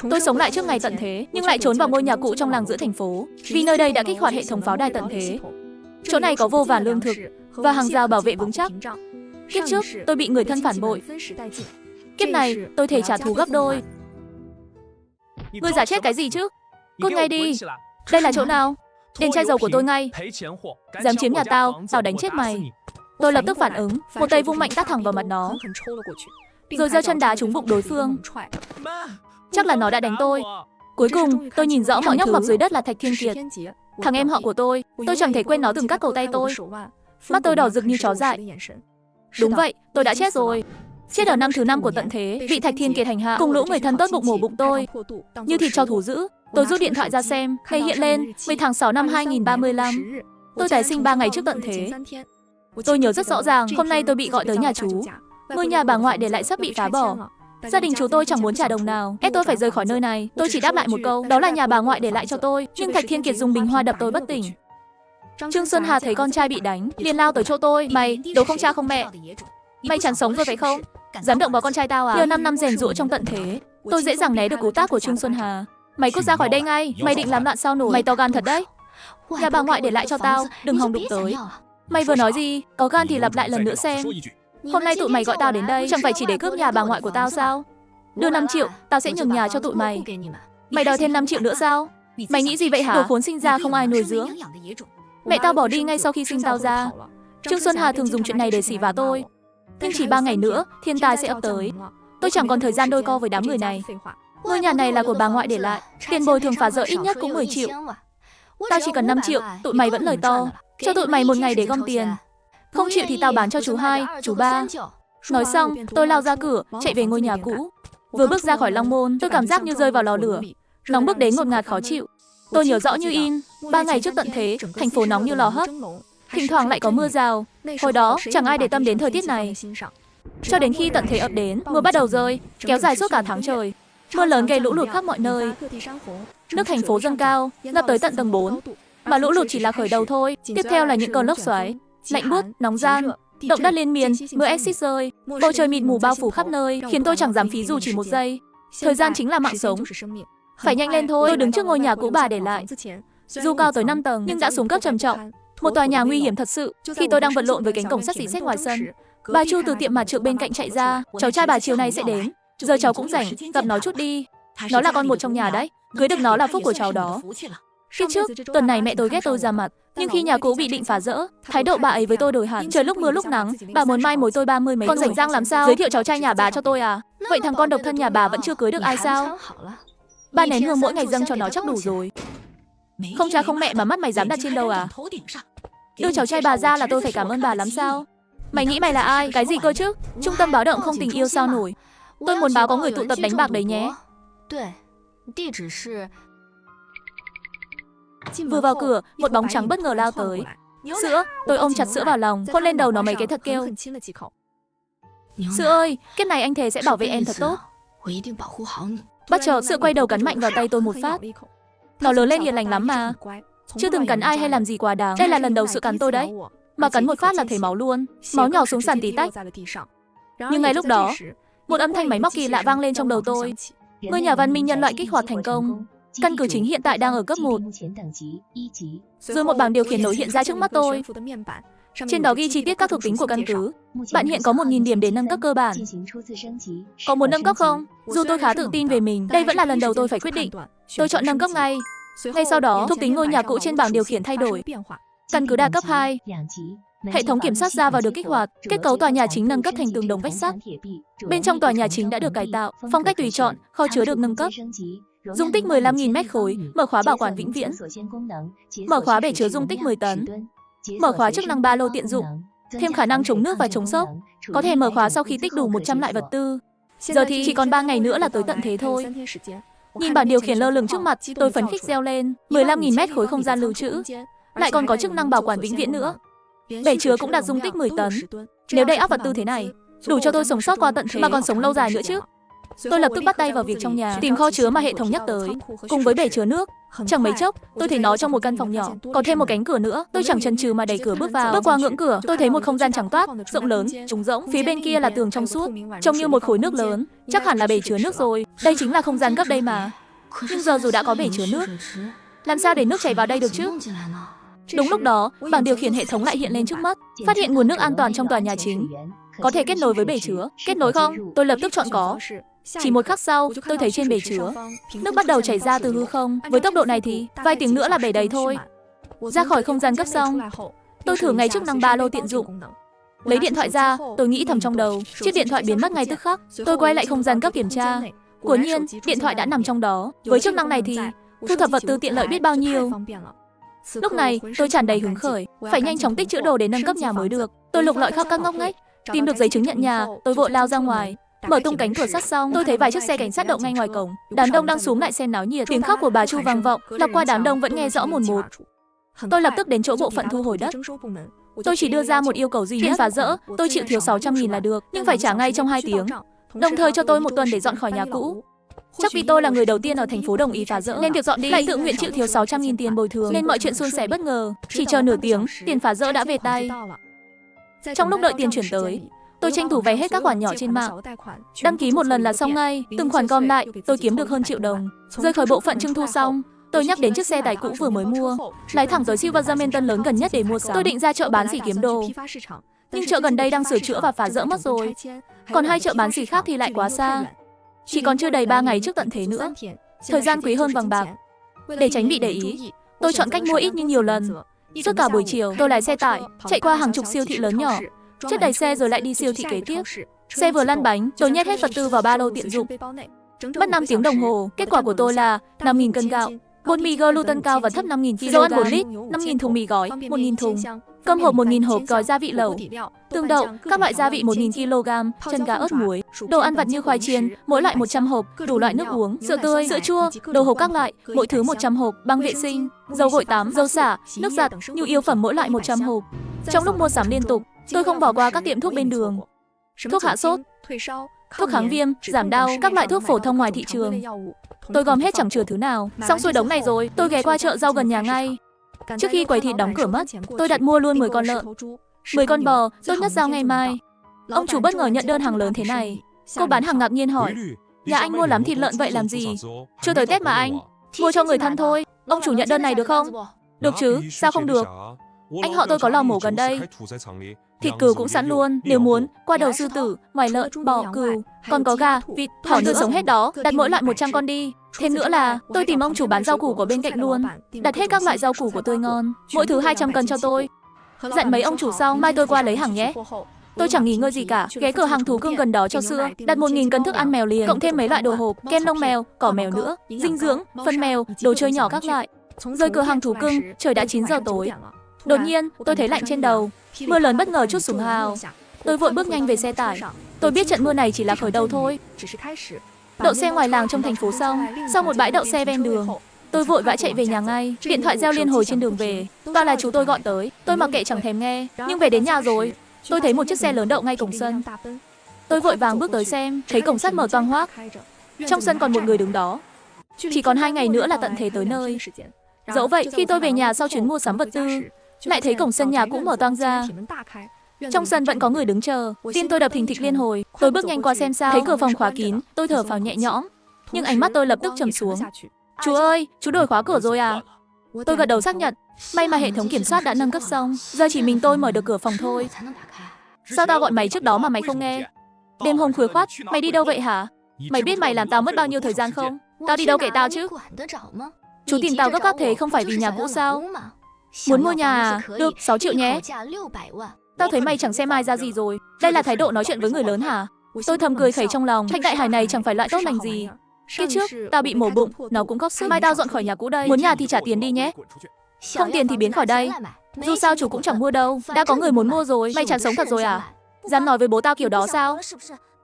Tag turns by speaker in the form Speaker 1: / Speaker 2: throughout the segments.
Speaker 1: Tôi sống lại trước ngày tận thế, nhưng lại trốn vào ngôi nhà cũ trong làng giữa thành phố, vì nơi đây đã kích hoạt hệ thống pháo đài tận thế. Chỗ này có vô vàn lương thực và hàng rào bảo vệ vững chắc. Kiếp trước, tôi bị người thân phản bội. Kiếp này, tôi thề trả thù gấp đôi. Ngươi giả chết cái gì chứ? Cút ngay đi. Đây là chỗ nào? Đền chai dầu của tôi ngay. Dám chiếm nhà tao, tao đánh chết mày. Tôi lập tức phản ứng, một tay vung mạnh tát thẳng vào mặt nó, rồi giơ chân đá trúng bụng đối phương. Chắc là nó đã đánh tôi. Cuối cùng, tôi nhìn rõ mọi nhóc mập dưới đất là Thạch Thiên Kiệt, thằng em họ của tôi chẳng thể quên nó từng cắt cổ tay tôi. Mắt tôi đỏ rực như chó dại. Đúng vậy, tôi đã chết rồi. Chết ở năm thứ 5 của tận thế, bị Thạch Thiên Kiệt hành hạ, cùng lũ người thân tốt bụng mổ bụng tôi như thịt cho thú dữ. Tôi rút điện thoại ra xem, ngày hiện lên 10 tháng 6 năm 2035. Tôi tái sinh 3 ngày trước tận thế. Tôi nhớ rất rõ ràng, hôm nay tôi bị gọi tới nhà chú. Ngôi nhà bà ngoại để lại sắp bị phá bỏ. Gia đình chú tôi chẳng muốn trả đồng nào, ép tôi phải rời khỏi nơi này. Tôi chỉ đáp lại một câu, đó là nhà bà ngoại để lại cho tôi. Nhưng Thạch Thiên Kiệt dùng bình hoa đập tôi bất tỉnh. Trương Xuân Hà thấy con trai bị đánh, liền lao tới chỗ tôi. Mày, đồ không cha không mẹ. Mày chẳng sống rồi phải không? Dám động vào con trai tao à? Nhờ 5 năm rèn giũa trong tận thế, tôi dễ dàng né được cú tát của Trương Xuân Hà. Mày cút ra khỏi đây ngay, mày định làm loạn sao nổi? Mày to gan thật đấy. Nhà bà ngoại để lại cho tao, đừng hòng đụng tới. Mày vừa nói gì? Có gan thì lặp lại lần nữa xem. Hôm nay tụi mày gọi tao đến đây, chẳng phải chỉ để cướp nhà bà ngoại của tao sao? Đưa 5 triệu, tao sẽ nhường nhà cho tụi mày. Mày đòi thêm 5 triệu nữa sao? Mày nghĩ gì vậy hả? Đồ khốn sinh ra không ai nuôi dưỡng. Mẹ tao bỏ đi ngay sau khi sinh tao ra. Trương Xuân Hà thường dùng chuyện này để xỉ vả tôi. Nhưng chỉ 3 ngày nữa, thiên tai sẽ ập tới. Tôi chẳng còn thời gian đôi co với đám người này. Ngôi nhà này là của bà ngoại để lại, tiền bồi thường phá rỡ ít nhất cũng 10 triệu. Tao chỉ cần 5 triệu, tụi mày vẫn lời to. Cho tụi mày 1 ngày để gom tiền. Không chịu thì tao bán cho chú 2, chú 3. Nói xong, tôi lao ra cửa, chạy về ngôi nhà cũ. Vừa bước ra khỏi long môn, tôi cảm giác như rơi vào lò lửa. Nóng bức đến ngột ngạt khó chịu. Tôi nhớ rõ như in, 3 ngày trước tận thế, thành phố nóng như lò hấp. Thỉnh thoảng lại có mưa rào. Hồi đó, chẳng ai để tâm đến thời tiết này. Cho đến khi tận thế ập đến, mưa bắt đầu rơi, kéo dài suốt cả tháng trời. Mưa lớn gây lũ lụt khắp mọi nơi. Nước thành phố dâng cao, ngập tới tận tầng 4. Mà lũ lụt chỉ là khởi đầu thôi. Tiếp theo là những cơn lốc xoáy, lạnh buốt, nóng gian, động đất liên miên, mưa axit rơi, bầu trời mịt mù bao phủ khắp nơi, khiến tôi chẳng dám phí dù chỉ 1 giây. Thời gian chính là mạng sống. Phải nhanh lên thôi. Tôi đứng trước ngôi nhà cũ bà để lại. Dù cao tới 5 tầng nhưng đã xuống cấp trầm trọng. Một tòa nhà nguy hiểm thật sự. Khi tôi đang vật lộn với cánh cổng sắt xỉ sét ngoài sân, bà Chu từ tiệm mặt trược bên cạnh chạy ra. Cháu trai bà chiều nay sẽ đến. Giờ cháu cũng rảnh, gặp nó chút đi. Nó là con một trong nhà đấy. Cưới được nó là phúc của cháu đó. Khi trước, tuần này mẹ tôi ghét tôi ra mặt. Nhưng khi nhà cũ bị định phá rỡ, thái độ bà ấy với tôi đổi hẳn. Trời lúc mưa lúc nắng, bà muốn mai mối tôi 30 mấy. Con rảnh rang làm sao? Giới thiệu cháu trai nhà bà cho tôi à? Vậy thằng con độc thân nhà bà vẫn chưa cưới được ai sao? Ba nén hương mỗi ngày dâng cho nó chắc đủ rồi. Không cha không mẹ mà mắt mày dám đặt trên đầu à? Đưa cháu trai bà ra là tôi phải cảm ơn bà lắm sao? Mày nghĩ mày là ai? Cái gì cơ chứ? Trung tâm báo động không tình yêu sao nổi. Tôi muốn báo có người tụ tập đánh bạc đấy nhé. Vừa vào cửa, một bóng trắng bất ngờ lao tới. Sữa, tôi ôm chặt Sữa vào lòng, hôn lên đầu nó mấy cái thật kêu. Sữa ơi, kiếp này anh thề sẽ bảo vệ em thật tốt. Bất chợt Sữa quay đầu cắn mạnh vào tay tôi một phát. Nó lớn lên hiền lành lắm mà, chưa từng cắn ai hay làm gì quá đáng. Đây là lần đầu Sữa cắn tôi đấy, mà cắn một phát là thấy máu luôn. Máu nhỏ xuống sàn tí tách. Nhưng ngay lúc đó, một âm thanh máy móc kỳ lạ vang lên trong đầu tôi. Ngôi nhà văn minh nhân loại kích hoạt thành công. Căn cứ chính hiện tại đang ở cấp 1. Rồi một bảng điều khiển nổi hiện ra trước mắt tôi. Trên đó ghi chi tiết các thuộc tính của căn cứ. Bạn hiện có 1000 điểm để nâng cấp cơ bản. Có muốn nâng cấp không? Dù tôi khá tự tin về mình, đây vẫn là lần đầu tôi phải quyết định. Tôi chọn nâng cấp ngay. Ngay sau đó, thuộc tính ngôi nhà cũ trên bảng điều khiển thay đổi. Căn cứ đạt cấp 2. Hệ thống kiểm soát ra vào được kích hoạt. Kết cấu tòa nhà chính nâng cấp thành tường đồng vách sắt. Bên trong tòa nhà chính đã được cải tạo, phong cách tùy chọn, kho chứa được nâng cấp. Dung tích 15.000 mét khối, mở khóa bảo quản vĩnh viễn. Mở khóa bể chứa dung tích 10 tấn. Mở khóa chức năng ba lô tiện dụng, thêm khả năng chống nước và chống xốc. Có thể mở khóa sau khi tích đủ 100 loại vật tư. Giờ thì chỉ còn 3 ngày nữa là tới tận thế thôi. Nhìn bảng điều khiển lơ lửng trước mặt, tôi phấn khích reo lên. 15.000 mét khối không gian lưu trữ, lại còn có chức năng bảo quản vĩnh viễn nữa. Bể chứa cũng đạt dung tích 10 tấn. Nếu đầy ắp vật tư thế này, đủ cho tôi sống sót qua tận thế mà còn sống lâu dài nữa chứ. Tôi lập tức bắt tay vào việc trong nhà, tìm kho chứa mà hệ thống nhắc tới, cùng với bể chứa nước, Chẳng mấy chốc, tôi thấy nó trong một căn phòng nhỏ, có thêm một cánh cửa nữa. Tôi chẳng chần chừ mà đẩy cửa bước vào. Bước qua ngưỡng cửa, tôi thấy một không gian trắng toát, rộng lớn, trống rỗng. Phía bên kia là tường trong suốt, trông như một khối nước lớn, chắc hẳn là bể chứa nước rồi. Đây chính là không gian cấp đây mà. Nhưng giờ dù đã có bể chứa nước, làm sao để nước chảy vào đây được chứ? Đúng lúc đó, bảng điều khiển hệ thống lại hiện lên trước mắt, phát hiện nguồn nước an toàn trong tòa nhà chính. Có thể kết nối với bể chứa. Kết nối không? Tôi lập tức chọn có. Chỉ một khắc sau, tôi thấy trên bể chứa, nước bắt đầu chảy ra từ hư không. Với tốc độ này thì, vài tiếng nữa là bể đầy thôi. Ra khỏi không gian cấp xong, tôi thử ngay chức năng ba lô tiện dụng. Lấy điện thoại ra, tôi nghĩ thầm trong đầu, chiếc điện thoại biến mất ngay tức khắc. Tôi quay lại không gian cấp kiểm tra. Quả nhiên, điện thoại đã nằm trong đó. Với chức năng này thì, thu thập vật tư tiện lợi biết bao nhiêu. Lúc này, tôi tràn đầy hứng khởi, phải nhanh chóng tích trữ đồ để nâng cấp nhà mới được. Tôi lục lọi khắp các ngóc ngách, tìm được giấy chứng nhận nhà, tôi vội lao ra ngoài. Mở tung cánh cửa sắt xong, tôi thấy vài chiếc xe cảnh sát đậu ngay ngoài cổng. Đám đông đang xúm lại xem náo nhiệt. Tiếng khóc của bà Chu vang vọng, lọc qua đám đông vẫn nghe rõ mồn một. Tôi lập tức đến chỗ bộ phận thu hồi đất. Tôi chỉ đưa ra một yêu cầu duy nhất: phá dỡ, tôi chịu thiếu 600.000 là được, nhưng phải trả ngay trong 2 tiếng. Đồng thời cho tôi 1 tuần để dọn khỏi nhà cũ. Chắc vì tôi là người đầu tiên ở thành phố đồng ý phá dỡ nên việc dọn đi, lại tự nguyện chịu thiếu 600.000 tiền bồi thường, nên mọi chuyện suôn sẻ bất ngờ. Chỉ chờ nửa tiếng, tiền phá dỡ đã về tay. Trong lúc đợi tiền chuyển tới, tôi tranh thủ vay hết các khoản nhỏ trên mạng. Đăng ký một lần là xong ngay, từng khoản gom lại, tôi kiếm được hơn 1 triệu đồng. Rời khỏi bộ phận trưng thu xong, tôi nhắc đến chiếc xe tải cũ vừa mới mua, lái thẳng tới Silverman lớn gần nhất để mua sắm. Tôi định ra chợ bán xỉ kiếm đồ, nhưng chợ gần đây đang sửa chữa và phá rỡ mất rồi. Còn 2 chợ bán xỉ khác thì lại quá xa, chỉ còn chưa đầy 3 ngày trước tận thế nữa. Thời gian quý hơn vàng bạc. Để tránh bị để ý, tôi chọn cách mua ít nhưng nhiều lần. Suốt cả buổi chiều, tôi lái xe tải, chạy qua hàng chục siêu thị lớn nhỏ, chất đầy xe rồi lại đi siêu thị kế tiếp. Xe vừa lăn bánh, tôi nhét hết vật tư vào ba lô tiện dụng. Mất 5 tiếng đồng hồ, kết quả của tôi là 5.000 cân gạo, bột mì gluten cao và thấp 5.000 kg, dầu ăn 4 lít, 5.000 thùng mì gói, 1.000 thùng, cơm hộp 1.000 hộp gói gia vị lẩu, tương đậu, các loại gia vị 1.000 kg, chân gà ớt muối, đồ ăn vặt như khoai chiên, mỗi loại 100 hộp, đủ loại nước uống, sữa tươi, sữa chua, đồ hộp các loại, mỗi thứ 100 hộp, băng vệ sinh, dầu gội tắm, dầu xả, nước giặt, nhu yếu phẩm mỗi loại 100 hộp. Trong lúc mua sắm liên tục, tôi không bỏ qua các tiệm thuốc bên đường. Thuốc hạ sốt, thuốc kháng viêm, giảm đau, các loại thuốc phổ thông ngoài thị trường. Tôi gom hết chẳng chừa thứ nào. Xong xuôi đống này rồi, tôi ghé qua chợ rau gần nhà ngay. Trước khi quầy thịt đóng cửa mất, tôi đặt mua luôn 10 con lợn, 10 con bò, tốt nhất giao ngày mai. Ông chủ bất ngờ nhận đơn hàng lớn thế này. Cô bán hàng ngạc nhiên hỏi, nhà anh mua lắm thịt lợn vậy làm gì? Chưa tới Tết mà anh. Mua cho người thân thôi. Ông chủ nhận đơn này được không? Được chứ, sao không được? Anh họ tôi có lò mổ gần đây. Thịt cừu cũng sẵn luôn, nếu muốn, qua đầu sư tử, ngoài lợn, bò, cừu, còn có gà, vịt, thỏ tươi sống hết đó, đặt mỗi loại 100 con đi. Thêm nữa là, tôi tìm ông chủ bán rau củ của bên cạnh luôn, đặt hết các loại rau củ của tươi ngon, mỗi thứ 200 cân cho tôi. Dặn mấy ông chủ xong, mai tôi qua lấy hàng nhé. Tôi chẳng nghỉ ngơi gì cả, ghé cửa hàng thú cưng gần đó cho sữa, đặt 1.000 cân thức ăn mèo liền, cộng thêm mấy loại đồ hộp, kem lông mèo, cỏ mèo nữa, dinh dưỡng, phân mèo, đồ chơi nhỏ các loại. Rời cửa hàng thú cưng, trời đã 9 giờ tối. Đột nhiên, tôi thấy lạnh trên đầu, mưa lớn bất ngờ trút xuống hào. Tôi vội bước nhanh về xe tải. Tôi biết trận mưa này chỉ là khởi đầu thôi. Đậu xe ngoài làng trong thành phố xong, sau một bãi đậu xe ven đường, tôi vội vã chạy về nhà ngay. Điện thoại reo liên hồi trên đường về, toàn là chú tôi gọi tới. Tôi mặc kệ chẳng thèm nghe, nhưng về đến nhà rồi, tôi thấy một chiếc xe lớn đậu ngay cổng sân. Tôi vội vàng bước tới xem, thấy cổng sắt mở toang hoác. Trong sân còn một người đứng đó. Chỉ còn 2 ngày nữa là tận thế tới nơi. Dẫu vậy, khi tôi về nhà sau chuyến mua sắm vật tư, lại thấy cổng sân nhà cũng mở toang ra. Trong sân vẫn có người đứng chờ. Tim tôi đập thình thịch liên hồi. Tôi bước nhanh qua xem sao, thấy cửa phòng khóa kín. Tôi thở phào nhẹ nhõm, nhưng ánh mắt tôi lập tức trầm xuống. Chú ơi, chú đổi khóa cửa rồi à? Tôi gật đầu xác nhận. May mà hệ thống kiểm soát đã nâng cấp xong, giờ chỉ mình tôi mở được cửa phòng thôi. Sao tao gọi mày trước đó mà mày không nghe? Đêm hôm khuya khoắt, mày đi đâu vậy hả? Mày biết mày làm tao mất bao nhiêu thời gian không? Tao đi đâu kệ tao chứ? Chú tìm tao gấp gáp thế không phải vì nhà cũ sao? Muốn mua nhà à? Được, 6 triệu nhé. Tao thấy mày chẳng xem ai ra gì rồi. Đây là thái độ nói chuyện với người lớn hả? Tôi thầm cười khẩy trong lòng. Thạch Đại Hải này chẳng phải loại tốt lành gì. Kiếp trước, tao bị mổ bụng, nó cũng khóc sức. Mai tao dọn khỏi nhà cũ đây. Muốn nhà thì trả tiền đi nhé. Không tiền thì biến khỏi đây. Dù sao chủ cũng chẳng mua đâu. Đã có người muốn mua rồi. Mày chẳng sống thật rồi à? Dám nói với bố tao kiểu đó sao?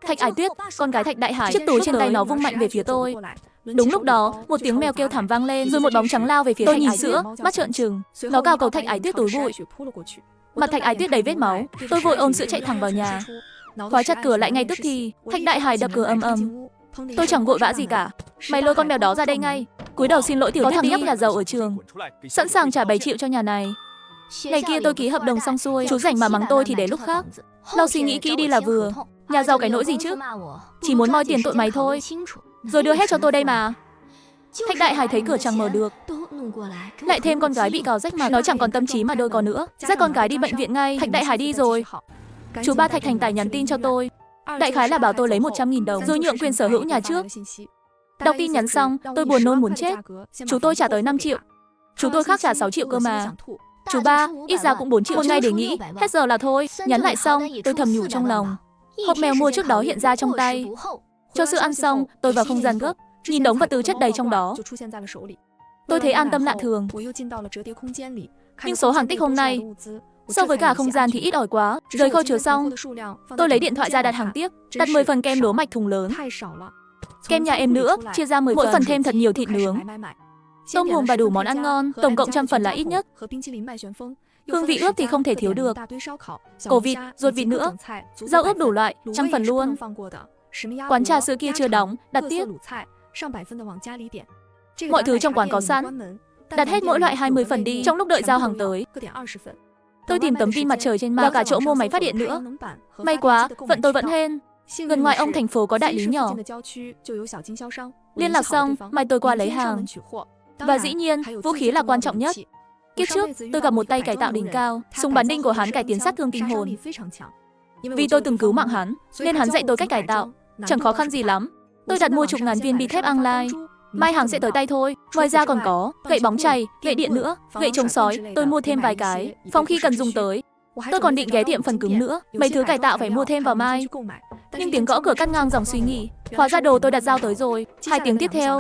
Speaker 1: Thạch Ái Tuyết, con gái Thạch Đại Hải, chiếc túi trên tay nó vung mạnh về phía tôi. Đúng lúc đó, một tiếng mèo kêu thảm vang lên, rồi một bóng trắng lao về phía Tôi nhìn sữa, mắt trợn trừng. Nó cào cầu Thạch Ái Tuyết túi bụi. Mặt Thạch Ái Tuyết đầy vết máu. Tôi vội ôm sữa chạy thẳng vào nhà. Khóa chặt cửa lại ngay tức thì. Thạch Đại Hải đập cửa ầm ầm. Tôi chẳng vội vã gì cả. Mày lôi con mèo đó ra đây ngay. Cúi đầu xin lỗi Tiểu Tuyết, có thằng nhóc nhà giàu ở trường, sẵn sàng trả 7 triệu cho nhà này. Ngày kia tôi ký hợp đồng xong xuôi, chú rảnh mà mắng tôi thì để lúc khác. Lau suy nghĩ kỹ đi là vừa. Nhà giàu cái nỗi gì chứ? Chỉ muốn moi tiền tụi mày thôi. Rồi đưa hết cho tôi đây mà. Thạch Đại Hải thấy cửa chẳng mở được, lại thêm con gái bị cào rách mà nó chẳng còn tâm trí mà đôi có nữa. Dắt con gái đi bệnh viện ngay. Thạch Đại Hải đi rồi. Chú ba Thạch Thành Tài nhắn tin cho tôi. Đại khái là bảo tôi lấy 100.000 đồng rồi nhượng quyền sở hữu nhà trước. Đọc tin nhắn xong, tôi buồn nôn muốn chết. Chú tôi trả tới 5 triệu. Chú tôi khác trả 6 triệu cơ mà. Chú ba, ít ra cũng 4 triệu một ngày để nghĩ. Hết giờ là thôi. Nhắn lại xong, tôi thầm nhủ trong lòng. Hộp mèo mua trước đó hiện ra trong tay. Cho sữa ăn xong, tôi vào không gian gấp, nhìn đống vật tư chất đầy trong đó. Tôi thấy an tâm lạ thường. Nhưng số hàng tích hôm nay so với cả không gian thì ít ỏi quá. Rời kho chứa xong, tôi lấy điện thoại ra đặt hàng tiếp, đặt 10 phần kem lúa mạch thùng lớn. Kem nhà em nữa, chia ra 10 mỗi phần thêm thật nhiều thịt nướng, tôm hùm và đủ món ăn ngon, tổng cộng 100 phần là ít nhất. Hương vị ướp thì không thể thiếu được. Cổ vịt, ruột vịt nữa, rau ướp đủ loại, 100 phần luôn. Quán trà sữa kia chưa đóng, đặt tiếp. Mọi thứ trong quán có sẵn, đặt hết mỗi loại 20 phần đi. Trong lúc đợi giao hàng tới, tôi tìm tấm pin mặt trời trên mạng và cả chỗ mua máy phát điện nữa. May quá, vận tôi vẫn hên. Gần ngoài ông thành phố có đại lý nhỏ. Liên lạc xong, mai tôi qua lấy hàng. Và dĩ nhiên, vũ khí là quan trọng nhất. Kiếp trước, tôi gặp một tay cải tạo đỉnh cao, súng bắn đinh của hắn cải tiến sát thương kinh hồn. Vì tôi từng cứu mạng hắn, nên hắn dạy tôi cách cải tạo. Chẳng khó khăn gì lắm. Tôi đặt mua chục ngàn viên bi thép Anglai. Mai hàng sẽ tới tay thôi. Ngoài ra còn có gậy bóng chày, gậy điện nữa, gậy chống sói. Tôi mua thêm vài cái, phòng khi cần dùng tới. Tôi còn định ghé tiệm phần cứng nữa. Mấy thứ cải tạo phải mua thêm vào mai. Nhưng tiếng gõ cửa cắt ngang dòng suy nghĩ. Hóa ra đồ tôi đặt giao tới rồi. 2 tiếng tiếp theo,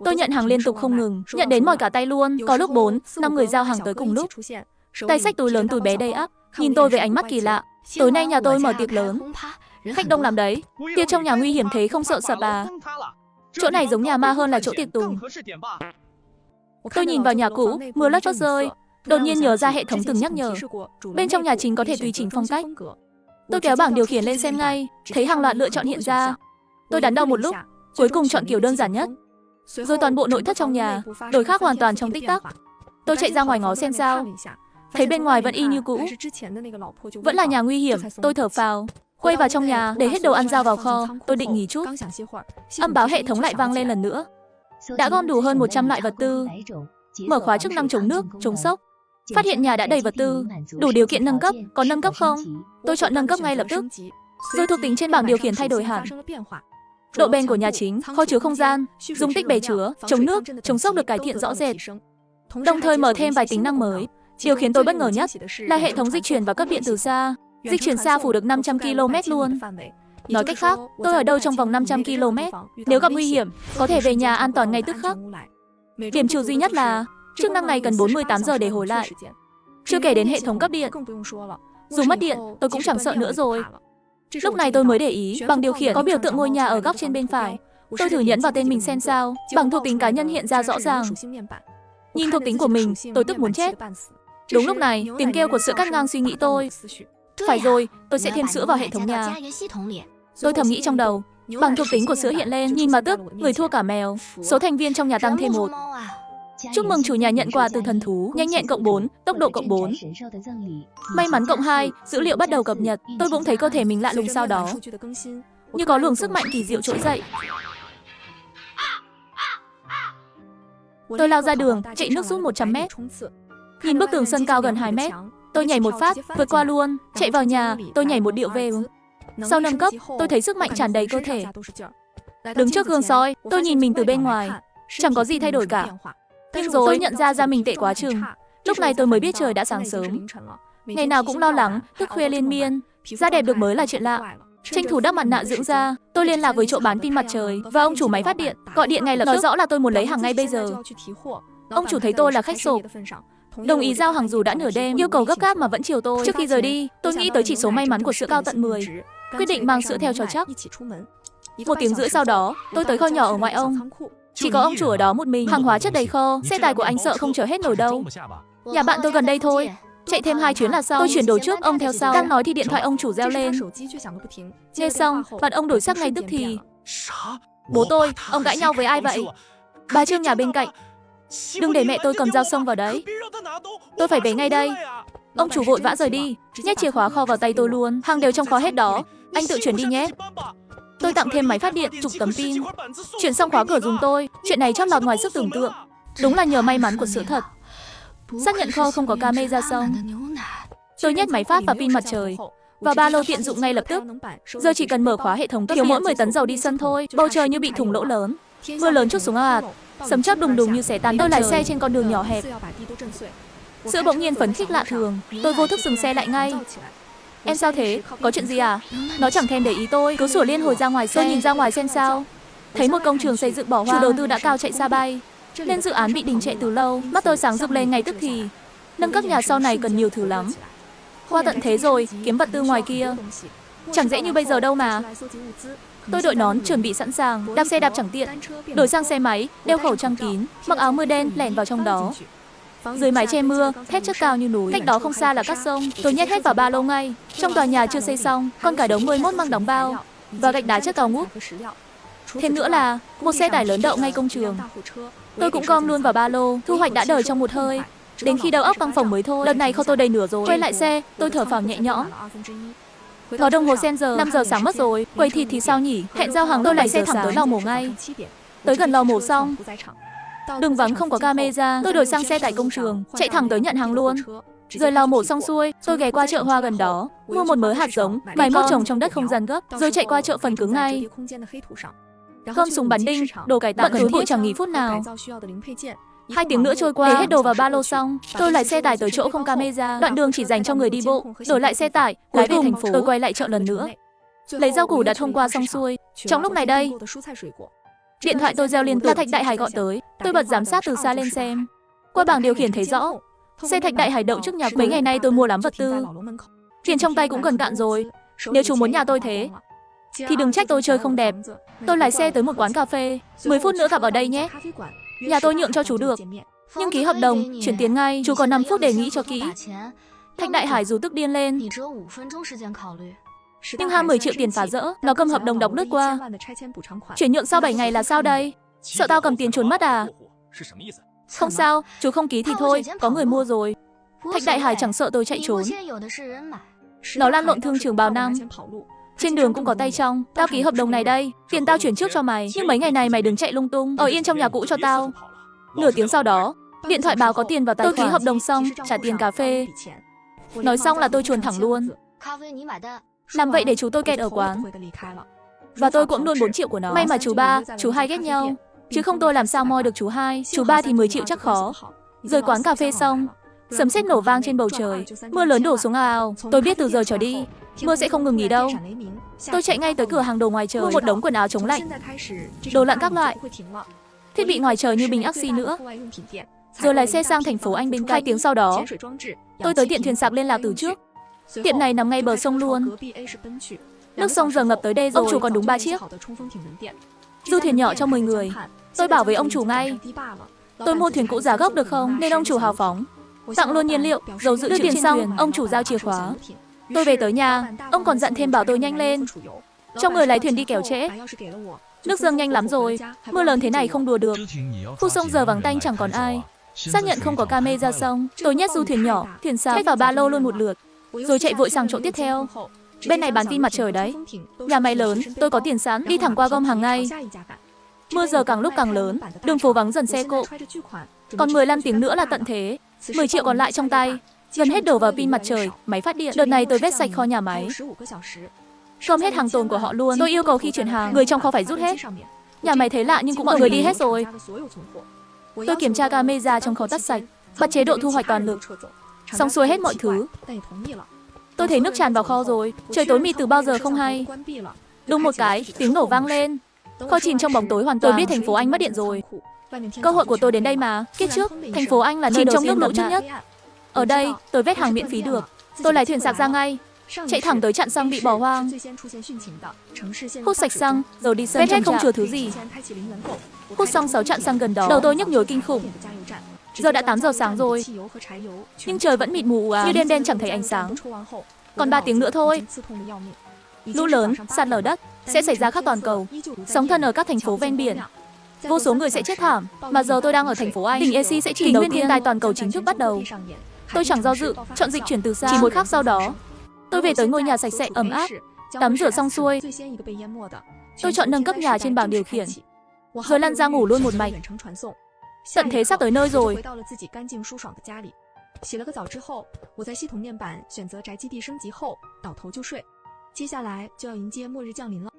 Speaker 1: tôi nhận hàng liên tục không ngừng, nhận đến mỏi cả tay luôn. Có lúc 4, 5 người giao hàng tới cùng lúc. Tay xách túi lớn túi bé đầy ắp, nhìn tôi với ánh mắt kỳ lạ. Tối nay nhà tôi mở tiệc lớn, khách đông lắm đấy. Tiệc trong nhà nguy hiểm thế không sợ sập à? Chỗ này giống nhà ma hơn là chỗ tiệc tùng. Tôi nhìn vào nhà cũ, mưa lất phất rơi. Đột nhiên nhớ ra hệ thống từng nhắc nhở. Bên trong nhà chính có thể tùy chỉnh phong cách. Tôi kéo bảng điều khiển lên xem ngay, thấy hàng loạt lựa chọn hiện ra. Tôi đắn đo một lúc, cuối cùng chọn kiểu đơn giản nhất. Rồi toàn bộ nội thất trong nhà đổi khác hoàn toàn trong tích tắc. Tôi chạy ra ngoài ngó xem sao, thấy bên ngoài vẫn y như cũ, vẫn là nhà nguy hiểm. Tôi thở phào, quay vào trong nhà để hết đồ ăn giao vào kho. Tôi định nghỉ chút, âm báo hệ thống lại vang lên lần nữa. Đã gom đủ hơn 100 loại vật tư, mở khóa chức năng chống nước, chống sốc. Phát hiện nhà đã đầy vật tư, đủ điều kiện nâng cấp. Có nâng cấp không? Tôi chọn nâng cấp ngay lập tức. Rồi thuộc tính trên bảng điều khiển thay đổi hẳn. Độ bền của nhà chính, kho chứa không gian, dung tích bể chứa, chống nước, chống sốc được cải thiện rõ rệt. Đồng thời mở thêm vài tính năng mới. Điều khiến tôi bất ngờ nhất là hệ thống dịch chuyển và cấp điện từ xa. Dịch chuyển xa phủ được 500 km luôn. Nói cách khác, tôi ở đâu trong vòng 500 km, nếu gặp nguy hiểm, có thể về nhà an toàn ngay tức khắc. Điểm trừ duy nhất là chức năng này cần 48 giờ để hồi lại. Chưa kể đến hệ thống cấp điện. Dù mất điện, tôi cũng chẳng sợ nữa rồi. Lúc này tôi mới để ý, bảng điều khiển có biểu tượng ngôi nhà ở góc trên bên phải. Tôi thử nhấn vào tên mình xem sao, bảng thuộc tính cá nhân hiện ra rõ ràng. Nhìn thuộc tính của mình, tôi tức muốn chết. Đúng lúc này, tiếng kêu của sữa cắt ngang suy nghĩ tôi. Phải rồi, tôi sẽ thêm sữa vào hệ thống nhà. Tôi thầm nghĩ trong đầu. Bảng thuộc tính của sữa hiện lên, nhìn mà tức, người thua cả mèo. Số thành viên trong nhà tăng thêm 1. Chúc mừng chủ nhà nhận quà từ thần thú, nhanh nhẹn cộng 4, tốc độ cộng 4. May mắn cộng 2, dữ liệu bắt đầu cập nhật. Tôi bỗng thấy cơ thể mình lạ lùng sau đó, như có luồng sức mạnh kỳ diệu trỗi dậy. Tôi lao ra đường, chạy nước rút 100 mét. Nhìn bức tường sân cao gần 2 mét, tôi nhảy một phát, vượt qua luôn. Chạy vào nhà, tôi nhảy một điệu về. Sau nâng cấp, tôi thấy sức mạnh tràn đầy cơ thể. Đứng trước gương soi, tôi nhìn mình từ bên ngoài, chẳng có gì thay đổi cả. Nhưng rồi tôi nhận ra mình tệ quá chừng. Lúc này tôi mới biết trời đã sáng sớm. Ngày nào cũng lo lắng, thức khuya liên miên. Da đẹp được mới là chuyện lạ. Tranh thủ đắp mặt nạ dưỡng da, tôi liên lạc với chỗ bán pin mặt trời và ông chủ máy phát điện, gọi điện ngay lập tức, nói rõ là tôi muốn lấy hàng ngay bây giờ. Ông chủ thấy tôi là khách sộp, đồng ý giao hàng dù đã nửa đêm, yêu cầu gấp gáp mà vẫn chiều tôi. Trước khi rời đi, tôi nghĩ tới chỉ số may mắn của sữa cao tận 10, quyết định mang sữa theo cho chắc. 1 tiếng rưỡi sau đó, tôi tới kho nhỏ ở ngoại ông. Chỉ có ông chủ ở đó một mình, hàng hóa chất đầy kho, xe tải của anh sợ không chở hết nổi đâu. Nhà bạn tôi gần đây thôi, chạy thêm 2 chuyến là xong. Tôi chuyển đồ trước, ông theo sau. Đang nói thì điện thoại ông chủ reo lên. Nghe xong, mặt ông đổi sắc ngay tức thì. Bố tôi, ông cãi nhau với ai vậy? Bà Trương nhà bên cạnh. Đừng để mẹ tôi cầm dao xông vào đấy. Tôi phải về ngay đây. Ông chủ vội vã rời đi, nhét chìa khóa kho vào tay tôi luôn. Hàng đều trong kho hết đó. Anh tự chuyển đi nhé. Tôi tặng thêm máy phát điện, chục tấm pin. Chuyển xong khóa cửa dùng tôi. Chuyện này chót lọt ngoài sức tưởng tượng. Đúng là nhờ may mắn của sự thật. Xác nhận kho không có camera xong. Tôi nhét máy phát và pin mặt trời vào ba lô tiện dụng ngay lập tức. Giờ chỉ cần mở khóa hệ thống thiếu mỗi 10 tấn dầu đi sân thôi. Bầu trời như bị thủng lỗ lớn. Mưa lớn trút xuống ào ạt. Sấm chớp đùng đùng như xé tan. Tôi lái xe trên con đường nhỏ hẹp. Sữa bỗng nhiên phấn khích lạ thường. Tôi vô thức dừng xe lại ngay. Em sao thế? Có chuyện gì à? Nó chẳng thèm để ý tôi, cứ sủa liên hồi ra ngoài xe. Tôi nhìn ra ngoài xem sao. Thấy một công trường xây dựng bỏ hoang. Chủ đầu tư đã cao chạy xa bay, nên dự án bị đình trệ từ lâu. Mắt tôi sáng rực lên ngay tức thì. Nâng cấp nhà sau này cần nhiều thứ lắm. Qua tận thế rồi, kiếm vật tư ngoài kia chẳng dễ như bây giờ đâu mà. Tôi đội nón chuẩn bị sẵn sàng. Đạp xe đạp chẳng tiện, đổi sang xe máy, đeo khẩu trang kín, mặc áo mưa đen lẻn vào trong đó. Dưới mái che mưa, thép chất cao như núi. Cách đó không xa là các sông. Tôi nhét hết vào ba lô ngay. Trong tòa nhà chưa xây xong, con cả đống 11 măng đóng bao và gạch đá chất cao ngút. Thêm nữa là một xe tải lớn đậu ngay công trường. Tôi cũng gom luôn vào ba lô. Thu hoạch đã đời trong một hơi. Đến khi đầu óc căng phòng mới thôi. Lần này kho tôi đầy nửa rồi. Quay lại xe, tôi thở phào nhẹ nhõm. Ngó đồng hồ xem giờ, 5 giờ sáng mất rồi. Quầy thịt thì sao nhỉ? Hẹn giao hàng. Tôi lái xe thẳng tới lò mổ ngay. Tới gần lò mổ xong, đường vắng không có camera. Tôi đổi sang xe tại công trường, chạy thẳng tới nhận hàng luôn. Rồi lò mổ xong xuôi, tôi ghé qua chợ hoa gần đó, mua một mớ hạt giống, máy móc trồng trong đất không gian gấp, rồi chạy qua chợ phần cứng ngay. Gom súng bắn đinh, đồ cải tạo, bận túi bụi chẳng nghỉ phút nào. 2 tiếng nữa trôi qua, để hết đồ vào ba lô xong, tôi lái xe tải tới chỗ không camera. Đoạn đường chỉ dành cho người đi bộ. Đổi lại xe tải, lái về thành phố. Tôi quay lại chợ lần nữa, lấy rau củ đặt hôm qua xong xuôi. Trong lúc này đây, điện thoại tôi reo liên tục. Là Thạch Đại Hải gọi tới. Tôi bật giám sát từ xa lên xem. Qua bảng điều khiển thấy rõ, xe Thạch Đại Hải đậu trước nhà. Mấy ngày nay tôi mua lắm vật tư, tiền trong tay cũng gần cạn rồi. Nếu chú muốn nhà tôi thế thì đừng trách tôi chơi không đẹp. Tôi lái xe tới một quán cà phê. 10 phút nữa gặp ở đây nhé. Nhà tôi nhượng cho chú được, nhưng ký hợp đồng, chuyển tiền ngay. Chú có 5 phút để nghĩ cho kỹ. Thạch Đại Hải dù tức điên lên, nhưng ham 10 triệu tiền phá rỡ. Nó cầm hợp đồng đọc lướt qua. Chuyển nhượng sau 7 ngày là sao đây? Sợ tao cầm tiền trốn mất à? Không sao, chú không ký thì thôi, có người mua rồi. Thạch Đại Hải chẳng sợ tôi chạy trốn. Nó lăn lộn thương trường bao năm, trên đường cũng có tay trong. Tao ký hợp đồng này đây, tiền tao chuyển trước cho mày, nhưng mấy ngày này mày đừng chạy lung tung, ở yên trong nhà cũ cho tao. Nửa tiếng sau đó, điện thoại báo có tiền vào tài khoản. Tôi ký hợp đồng xong, trả tiền cà phê. Nói xong là tôi chuồn thẳng luôn. Làm vậy để chú tôi kẹt ở quán, và tôi cũng luôn 4 triệu của nó. May mà chú ba, chú hai ghét nhau, chứ không tôi làm sao moi được chú hai. Chú ba thì 10 triệu chắc khó. Rời quán cà phê xong, sấm sét nổ vang trên bầu trời, mưa lớn đổ xuống ào ào. Tôi biết từ giờ trở đi, mưa sẽ không ngừng nghỉ đâu. Tôi chạy ngay tới cửa hàng đồ ngoài trời, mua một đống quần áo chống lạnh, đồ lặn các loại, thiết bị ngoài trời như bình oxy nữa. Rồi lái xe sang thành phố Anh bên cạnh. 2 tiếng sau đó, tôi tới tiệm thuyền sạc liên lạc từ trước. Tiệm này nằm ngay bờ sông luôn. Nước sông giờ ngập tới đây rồi. Ông chủ còn đúng 3 chiếc. Du thuyền nhỏ cho 10 người. Tôi bảo với ông chủ ngay, tôi mua thuyền cũ giá gốc được không? Nên ông chủ hào phóng, tặng luôn nhiên liệu, dầu dự trữ. Đưa tiền xong, ông chủ giao chìa khóa. Tôi về tới nhà, ông còn dặn thêm bảo tôi nhanh lên, cho người lái thuyền đi kẻo trễ. Nước dâng nhanh lắm rồi, mưa lớn thế này không đùa được. Khu sông giờ vắng tanh chẳng còn ai. Xác nhận không có camera xong, tôi nhét du thuyền nhỏ, thuyền sạc hết vào ba lô luôn một lượt, rồi chạy vội sang chỗ tiếp theo. Bên này bán pin mặt trời đấy. Nhà máy lớn, tôi có tiền sẵn, đi thẳng qua gom hàng ngay. Mưa giờ càng lúc càng lớn, đường phố vắng dần xe cộ. Còn 15 tiếng nữa là tận thế. 10 triệu còn lại trong tay, gần hết đổ vào pin mặt trời, máy phát điện. Đợt này tôi vét sạch kho nhà máy, gom hết hàng tồn của họ luôn. Tôi yêu cầu khi chuyển hàng, người trong kho phải rút hết. Nhà máy thấy lạ nhưng cũng mọi người đi hết rồi. Tôi kiểm tra camera trong kho tắt sạch, bật chế độ thu hoạch toàn lực. Xong xuôi hết mọi thứ, tôi thấy nước tràn vào kho rồi. Trời tối mịt từ bao giờ không hay. Đùng một cái, tiếng nổ vang lên. Kho chìm trong bóng tối hoàn toàn. Tôi biết thành phố Anh mất điện rồi. Cơ hội của tôi đến đây mà. Kiếp trước, thành phố Anh là nơi trong nước lũ trước nhất. Ở đây, tôi vét hàng miễn phí được. Tôi lái thuyền sạc ra ngay, chạy thẳng tới trạm xăng bị bỏ hoang. Hút sạch xăng, rồi đi sân. Vét hết không chừa thứ gì. Hút xong 6 trạm xăng gần đó, đầu tôi nhức nhối kinh khủng. Giờ đã 8 giờ sáng rồi, nhưng trời vẫn mịt mù như đêm đen chẳng thấy ánh sáng. Còn 3 tiếng nữa thôi, lũ lớn, sạt lở đất sẽ xảy ra khắp toàn cầu. Sóng thần ở các thành phố ven biển Vô số người sẽ chết thảm, mà giờ tôi đang ở thành phố Anh. Tỉnh AC sẽ chỉ đầu tiên thiên tai toàn cầu chính thức bắt đầu. Tôi chẳng do dự, chọn dịch chuyển từ xa. Chỉ một khắc sau đó, tôi về tới ngôi nhà sạch sẽ ấm áp, tắm rửa xong xuôi. Tôi chọn nâng cấp nhà trên bảng điều khiển, rồi lăn ra ngủ luôn một mạch. Tận thế sắp tới nơi rồi.
Speaker 2: 洗了个澡之后，我在系统面板选择宅基地升级后倒头就睡。接下来就要迎接末日降临了。